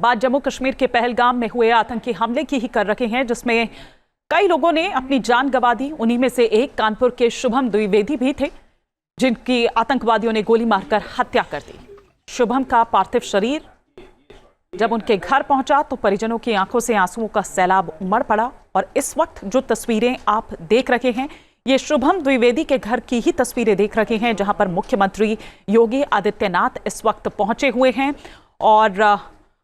बात जम्मू कश्मीर के पहलगाम में हुए आतंकी हमले की ही कर रहे हैं, जिसमें कई लोगों ने अपनी जान गंवा दी। उन्हीं में से एक कानपुर के शुभम द्विवेदी भी थे, जिनकी आतंकवादियों ने गोली मारकर हत्या कर दी। शुभम का पार्थिव शरीर जब उनके घर पहुंचा तो परिजनों की आंखों से आंसुओं का सैलाब उमड़ पड़ा। और इस वक्त जो तस्वीरें आप देख रहे हैं, ये शुभम द्विवेदी के घर की ही तस्वीरें देख रहे हैं, जहां पर मुख्यमंत्री योगी आदित्यनाथ इस वक्त पहुंचे हुए हैं और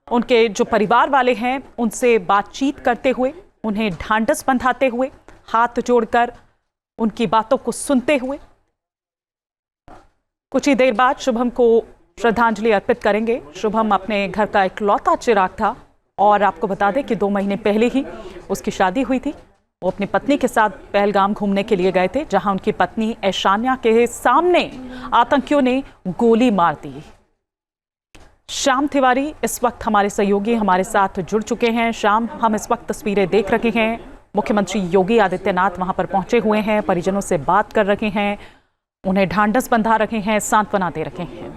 उनके जो परिवार वाले हैं उनसे बातचीत करते हुए, उन्हें ढांढस बंधाते हुए, हाथ जोड़कर उनकी बातों को सुनते हुए कुछ ही देर बाद शुभम को श्रद्धांजलि अर्पित करेंगे। शुभम अपने घर का इकलौता चिराग था और आपको बता दें कि 2 महीने पहले ही उसकी शादी हुई थी। वो अपनी पत्नी के साथ पहलगाम घूमने के लिए गए थे, जहां उनकी पत्नी ऐशानिया के सामने आतंकियों ने गोली मार दी। श्याम तिवारी इस वक्त हमारे सहयोगी हमारे साथ जुड़ चुके हैं। श्याम, हम इस वक्त तस्वीरें देख रहे हैं, मुख्यमंत्री योगी आदित्यनाथ वहां पर पहुंचे हुए हैं, परिजनों से बात कर रहे हैं, उन्हें ढांढस बंधा रहे हैं, सांत्वना दे रहे हैं।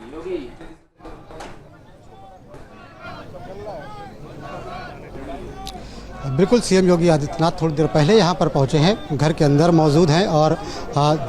बिल्कुल, सीएम योगी आदित्यनाथ थोड़ी देर पहले यहाँ पर पहुँचे हैं, घर के अंदर मौजूद हैं और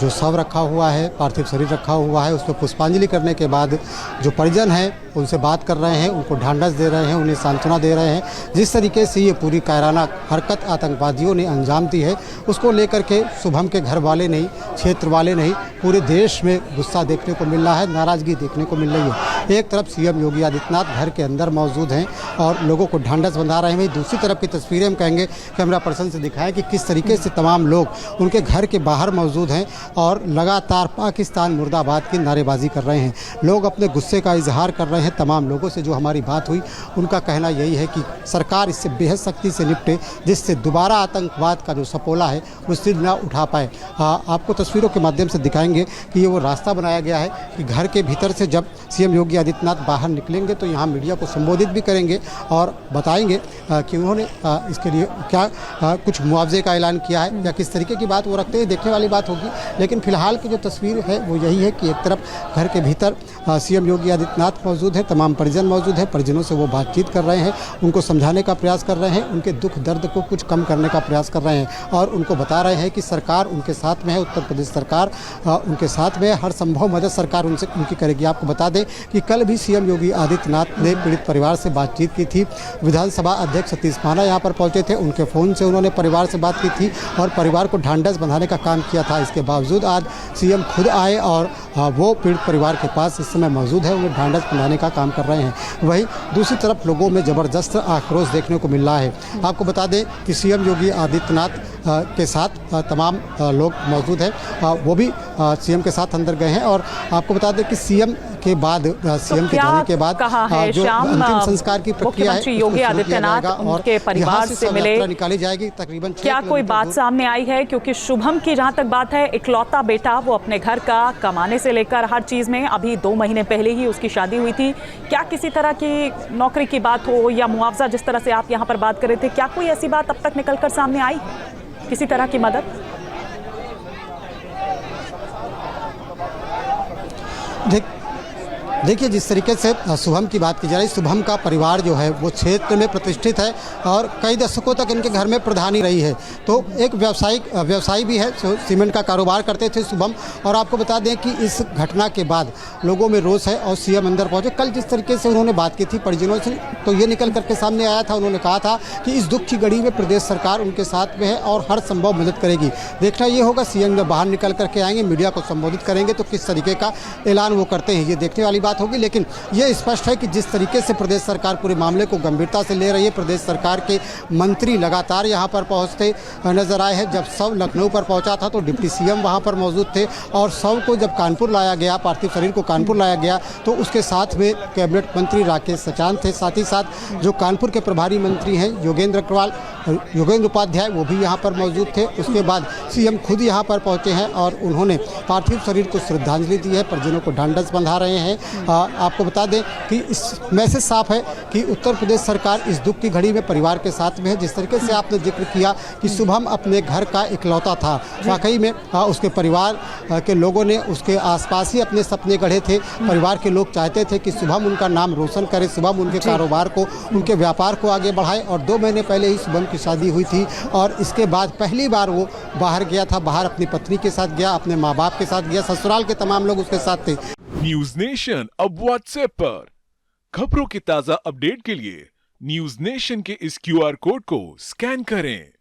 जो शव रखा हुआ है, पार्थिव शरीर रखा हुआ है, उस पर पुष्पांजलि करने के बाद जो परिजन हैं उनसे बात कर रहे हैं, उनको ढांढस दे रहे हैं, उन्हें सांत्वना दे रहे हैं। जिस तरीके से ये पूरी कायराना हरकत आतंकवादियों ने अंजाम दी है, उसको लेकर के शुभम के घर वाले नहीं, क्षेत्र वाले नहीं, पूरे देश में गुस्सा देखने को मिल रहा है, नाराज़गी देखने को मिल रही है। एक तरफ सीएम योगी आदित्यनाथ घर के अंदर मौजूद हैं और लोगों को ढांढस बंधा रहे हैं, दूसरी तरफ की तस्वीरें हम कहेंगे कैमरा पर्सन से दिखाएं कि किस तरीके से तमाम लोग उनके घर के बाहर मौजूद हैं और लगातार पाकिस्तान मुर्दाबाद की नारेबाजी कर रहे हैं। लोग अपने गुस्से का इजहार कर रहे हैं। तमाम लोगों से जो हमारी बात हुई, उनका कहना यही है कि सरकार इससे बेहद सख्ती से निपटे, जिससे दोबारा आतंकवाद का जो सपोला है वो सिर ना उठा पाए। आपको तस्वीरों के माध्यम से दिखाएंगे कि ये वो रास्ता बनाया गया है कि घर के भीतर से जब सीएम योगी आदित्यनाथ बाहर निकलेंगे तो यहाँ मीडिया को संबोधित भी करेंगे और बताएंगे कि उन्होंने इसके लिए क्या कुछ मुआवजे का ऐलान किया है या किस तरीके की बात वो रखते हैं, देखने वाली बात होगी। लेकिन फिलहाल की जो तस्वीर है वो यही है कि एक तरफ घर के भीतर सीएम योगी आदित्यनाथ मौजूद है, तमाम परिजन मौजूद है, परिजनों से वो बातचीत कर रहे हैं, उनको समझाने का प्रयास कर रहे हैं, उनके दुख दर्द को कुछ कम करने का प्रयास कर रहे हैं और उनको बता रहे हैं कि सरकार उनके साथ में है, उत्तर प्रदेश सरकार उनके साथ में है, हर संभव मदद सरकार उनकी करेगी। आपको बता दें कि कल भी सीएम योगी आदित्यनाथ ने पीड़ित परिवार से बातचीत की थी। विधानसभा अध्यक्ष सतीश महाना यहाँ पर पहुँचे थे, उनके फ़ोन से उन्होंने परिवार से बात की थी और परिवार को ढांढस बंधाने का काम किया था। इसके बावजूद आज सीएम खुद आए और वो पीड़ित परिवार के पास इस समय मौजूद है, उन्हें ढांढस बंधाने का काम कर रहे हैं। वहीं दूसरी तरफ लोगों में ज़बरदस्त आक्रोश देखने को मिल रहा है। आपको बता दें कि सीएम योगी आदित्यनाथ के साथ तमाम लोग मौजूद हैं, वो भी सीएम के साथ अंदर गए हैं और आपको बता दें कि सीएम के बाद सीएम के जाने के बाद जो अंतिम संस्कार की प्रक्रिया है, योगी आदित्यनाथ उनके परिवार से मिले, निकाली जाएगी। तकरीबन क्या कोई बात सामने आई है? क्योंकि शुभम की जहां तक बात है, इकलौता बेटा, वो अपने घर का कमाने से लेकर हर चीज में, अभी 2 महीने पहले ही उसकी शादी हुई थी। क्या किसी तरह की नौकरी की बात हो या मुआवजा, जिस तरह से आप यहाँ पर बात कर रहे थे, क्या कोई ऐसी बात अब तक निकलकर सामने आई, किसी तरह की मदद? देखिए, जिस तरीके से शुभम की बात की जा रही है, शुभम का परिवार जो है वो क्षेत्र में प्रतिष्ठित है और कई दशकों तक इनके घर में प्रधानी रही है। तो एक व्यवसायी भी है, सीमेंट का कारोबार करते थे शुभम। और आपको बता दें कि इस घटना के बाद लोगों में रोष है और सीएम अंदर पहुंचे। कल जिस तरीके से उन्होंने बात की थी परिजनों से, तो ये निकल करके सामने आया था, उन्होंने कहा था कि इस दुख की घड़ी में प्रदेश सरकार उनके साथ में है और हर संभव मदद करेगी। देखना ये होगा सीएम जब बाहर निकल करके आएंगे, मीडिया को संबोधित करेंगे तो किस तरीके का ऐलान वो करते हैं, ये देखने वाली होगी। लेकिन यह स्पष्ट है कि जिस तरीके से प्रदेश सरकार पूरे मामले को गंभीरता से ले रही है, प्रदेश सरकार के मंत्री लगातार यहां पर पहुंचते नजर आए हैं। जब शव लखनऊ पर पहुंचा था तो डिप्टी सीएम वहां पर मौजूद थे और शव को जब कानपुर लाया गया, पार्थिव शरीर को कानपुर लाया गया, तो उसके साथ में कैबिनेट मंत्री राकेश सचान थे, साथ ही साथ जो कानपुर के प्रभारी मंत्री हैं योगेंद्र उपाध्याय, वो भी यहाँ पर मौजूद थे। उसके बाद सीएम खुद यहाँ पर पहुँचे हैं और उन्होंने पार्थिव शरीर को श्रद्धांजलि दी है, परिजनों को ढांढस बंधा रहे हैं आपको बता दें कि इसमें से साफ है कि उत्तर प्रदेश सरकार इस दुख की घड़ी में परिवार के साथ में है। जिस तरीके से आपने जिक्र किया कि शुभम अपने घर का इकलौता था, वाकई में उसके परिवार के लोगों ने उसके आसपास ही अपने सपने गढ़े थे। परिवार के लोग चाहते थे कि शुभम उनका नाम रोशन करे, शुभम उनके कारोबार को, उनके व्यापार को आगे बढ़ाए। और 2 महीने पहले ही शुभम की शादी हुई थी और इसके बाद पहली बार वो बाहर गया था। बाहर अपनी पत्नी के साथ गया, अपने माँ बाप के साथ गया, ससुराल के तमाम लोग उसके साथ थे। न्यूज नेशन अब व्हाट्सएप पर खबरों की ताजा अपडेट के लिए न्यूज नेशन के इस QR कोड को स्कैन करें।